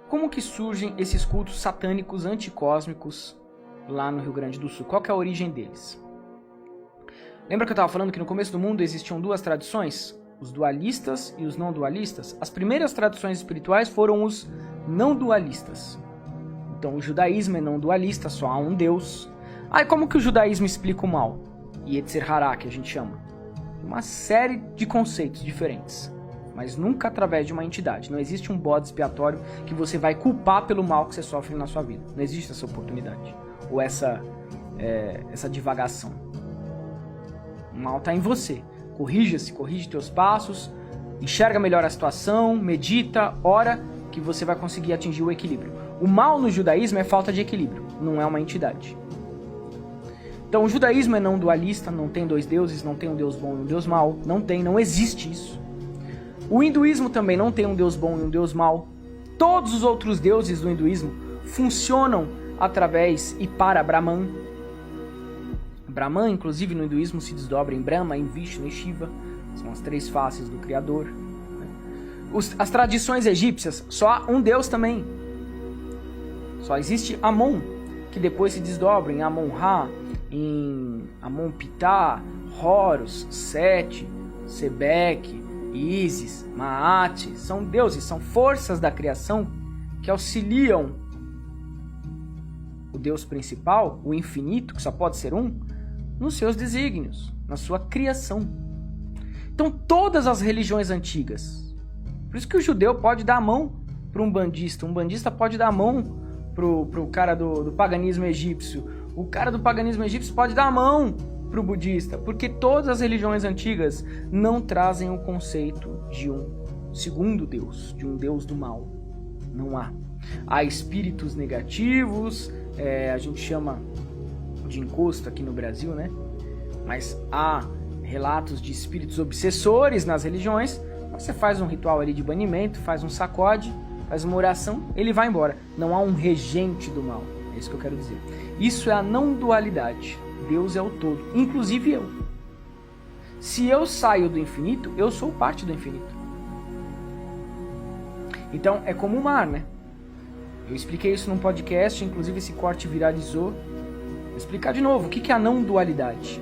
Como que surgem esses cultos satânicos anticósmicos lá no Rio Grande do Sul? Qual que é a origem deles? Lembra que eu estava falando que no começo do mundo existiam duas tradições? Os dualistas e os não dualistas? As primeiras tradições espirituais foram os não dualistas. Então o judaísmo é não dualista, só há um Deus. Aí como que o judaísmo explica o mal? Yetzer Hará, que a gente chama. Uma série de conceitos diferentes, mas nunca através de uma entidade. Não existe um bode expiatório que você vai culpar pelo mal que você sofre na sua vida. Não existe essa oportunidade. Ou essa divagação. O mal está em você. Corrija-se, corrige teus passos, enxerga melhor a situação, medita, ora, que você vai conseguir atingir o equilíbrio. O mal no judaísmo é falta de equilíbrio, não é uma entidade. Então o judaísmo é não dualista, não tem dois deuses, não tem um deus bom e um deus mau, não existe isso. O hinduísmo também não tem um deus bom e um deus mau. Todos os outros deuses do hinduísmo funcionam através e para Brahman. Brahman, inclusive no hinduísmo, se desdobra em Brahma, em Vishnu e Shiva. São as três faces do Criador. As tradições egípcias, só há um deus também. Só existe Amon, que depois se desdobra em Amon-Ra, em Amon-Pitá, Horus, Sete, Sebek, Ísis, Maat. São deuses, são forças da criação que auxiliam o Deus principal, o infinito, que só pode ser um, nos seus desígnios, na sua criação. Então todas as religiões antigas, por isso que o judeu pode dar a mão para um bandista pode dar a mão pro cara do paganismo egípcio, o cara do paganismo egípcio pode dar a mão pro budista, porque todas as religiões antigas não trazem o conceito de um segundo Deus, de um Deus do mal. Não há. Há espíritos negativos, a gente chama de encosto aqui no Brasil, né? Mas há relatos de espíritos obsessores nas religiões. Você faz um ritual ali de banimento, faz um sacode, faz uma oração, ele vai embora. Não há um regente do mal. É isso que eu quero dizer. Isso é a não dualidade. Deus é o todo, inclusive eu. Se eu saio do infinito, eu sou parte do infinito. Então é como o mar, né? Eu expliquei isso num podcast, inclusive esse corte viralizou. Vou explicar de novo, o que é a não dualidade?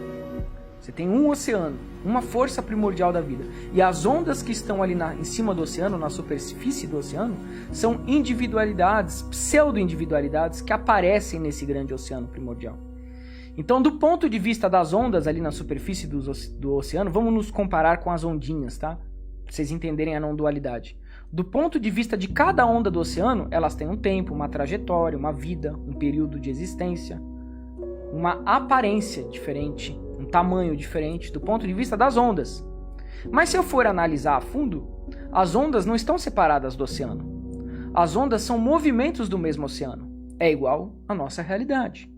Você tem um oceano, uma força primordial da vida. E as ondas que estão ali em cima do oceano, na superfície do oceano, são individualidades, pseudo-individualidades que aparecem nesse grande oceano primordial. Então, do ponto de vista das ondas ali na superfície do oceano, vamos nos comparar com as ondinhas, tá? Pra vocês entenderem a não dualidade. Do ponto de vista de cada onda do oceano, elas têm um tempo, uma trajetória, uma vida, um período de existência, uma aparência diferente, um tamanho diferente do ponto de vista das ondas. Mas se eu for analisar a fundo, as ondas não estão separadas do oceano. As ondas são movimentos do mesmo oceano. É igual à nossa realidade.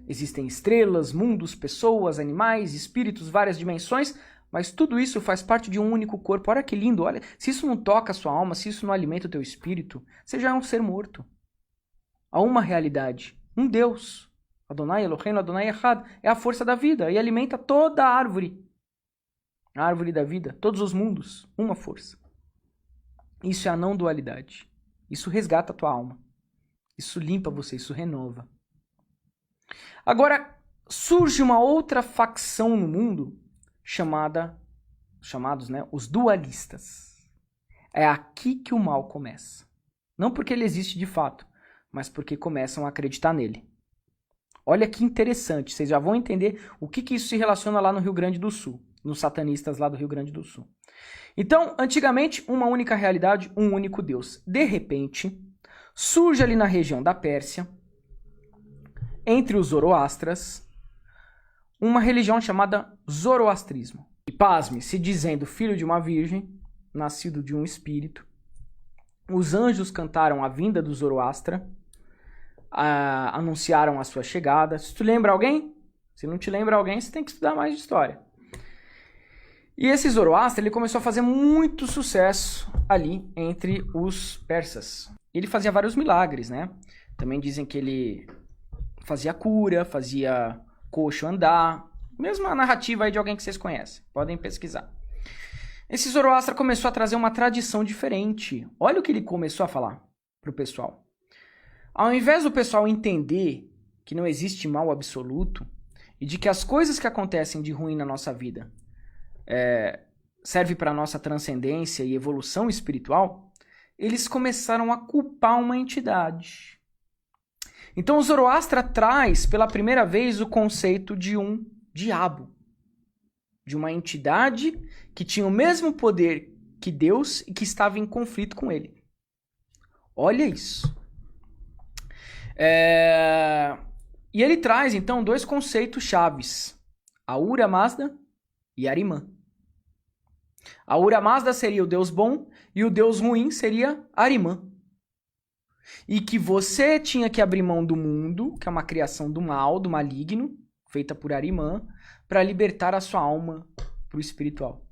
Existem estrelas, mundos, pessoas, animais, espíritos, várias dimensões, mas tudo isso faz parte de um único corpo. Olha que lindo, olha. Se isso não toca a sua alma, se isso não alimenta o teu espírito, você já é um ser morto. Há uma realidade, um Deus. Adonai Eloheinu, Adonai Echad, é a força da vida e alimenta toda a árvore da vida, todos os mundos, uma força. Isso é a não dualidade. Isso resgata a tua alma. Isso limpa você, isso renova. Agora, surge uma outra facção no mundo chamados, né, os dualistas. É aqui que o mal começa. Não porque ele existe de fato, mas porque começam a acreditar nele. Olha que interessante, vocês já vão entender o que isso se relaciona lá no Rio Grande do Sul, nos satanistas lá do Rio Grande do Sul. Então, antigamente, uma única realidade, um único Deus. De repente, surge ali na região da Pérsia, entre os zoroastras, uma religião chamada zoroastrismo. E pasme, se dizendo filho de uma virgem, nascido de um espírito, os anjos cantaram a vinda do Zoroastra, anunciaram a sua chegada. Se tu lembra alguém? Se não te lembra alguém, você tem que estudar mais de história. E esse Zoroastra, ele começou a fazer muito sucesso ali entre os persas. Ele fazia vários milagres, né? Também dizem que ele fazia cura, fazia coxo andar. Mesma narrativa aí de alguém que vocês conhecem. Podem pesquisar. Esse Zoroastra começou a trazer uma tradição diferente. Olha o que ele começou a falar. pro pessoal. Ao invés do pessoal entender que não existe mal absoluto e de que as coisas que acontecem de ruim na nossa vida servem para nossa transcendência e evolução espiritual, eles começaram a culpar uma entidade. Então o Zoroastra traz pela primeira vez o conceito de um diabo, de uma entidade que tinha o mesmo poder que Deus e que estava em conflito com ele. Olha isso. E ele traz, então, dois conceitos chaves. Ahura Mazda e Ahriman. Ahura Mazda seria o deus bom e o deus ruim seria Ahriman. E que você tinha que abrir mão do mundo, que é uma criação do mal, do maligno, feita por Ahriman, para libertar a sua alma para o espiritual.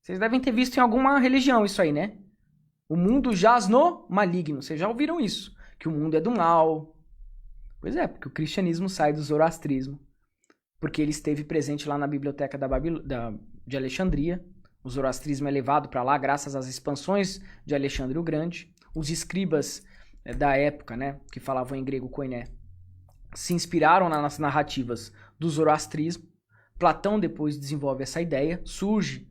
Vocês devem ter visto em alguma religião isso aí, né? O mundo jaz no maligno. Vocês já ouviram isso? Que o mundo é do mal. Pois é, porque o cristianismo sai do zoroastrismo. Porque ele esteve presente lá na biblioteca de Alexandria. O zoroastrismo é levado para lá graças às expansões de Alexandre o Grande. Os escribas da época, né, que falavam em grego koiné, se inspiraram nas narrativas do zoroastrismo. Platão depois desenvolve essa ideia, surge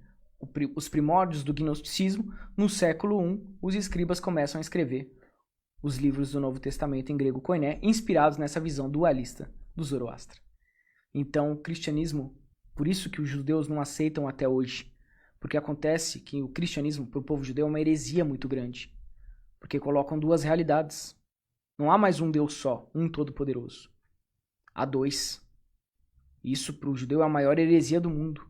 os primórdios do gnosticismo. No século I, os escribas começam a escrever os livros do Novo Testamento em grego koiné, inspirados nessa visão dualista do Zoroastra. Então, o cristianismo, por isso que os judeus não aceitam até hoje, porque acontece que o cristianismo, para o povo judeu, é uma heresia muito grande, porque colocam duas realidades. Não há mais um Deus só, um todo-poderoso. Há dois. Isso, para o judeu, é a maior heresia do mundo.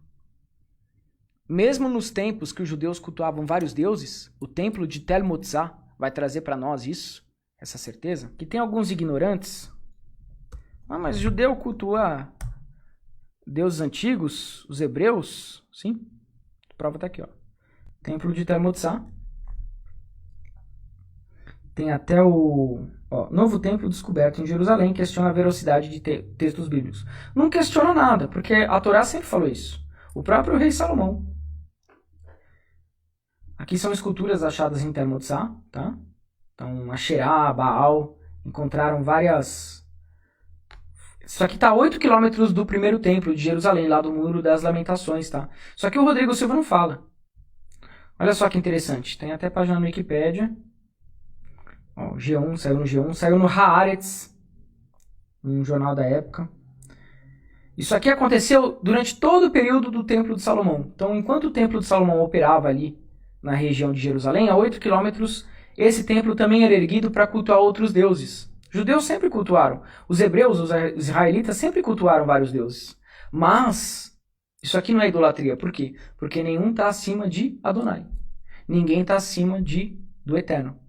Mesmo nos templos que os judeus cultuavam vários deuses, o templo de Tel Motzah vai trazer para nós isso, essa certeza, que tem alguns ignorantes. Mas judeu cultua deuses antigos, os hebreus, sim? A prova está aqui, ó. Templo de Tel Motzah. Tem até o novo templo descoberto em Jerusalém, questiona a veracidade de textos bíblicos. Não questiona nada, porque a Torá sempre falou isso. O próprio rei Salomão. Aqui são esculturas achadas em Tel Motzah, tá? Então, Asherá, Baal, encontraram várias... Isso aqui tá a 8 quilômetros do primeiro templo de Jerusalém, lá do Muro das Lamentações, tá? Só que o Rodrigo Silva não fala. Olha só que interessante. Tem até página no Wikipédia. Ó, G1, saiu no G1, saiu no Haaretz, um jornal da época. Isso aqui aconteceu durante todo o período do Templo de Salomão. Então, enquanto o Templo de Salomão operava ali na região de Jerusalém, a 8 quilômetros, esse templo também era erguido para cultuar outros deuses. Os judeus sempre cultuaram. Os hebreus, os israelitas, sempre cultuaram vários deuses. Mas, isso aqui não é idolatria. Por quê? Porque nenhum está acima de Adonai. Ninguém está acima do Eterno.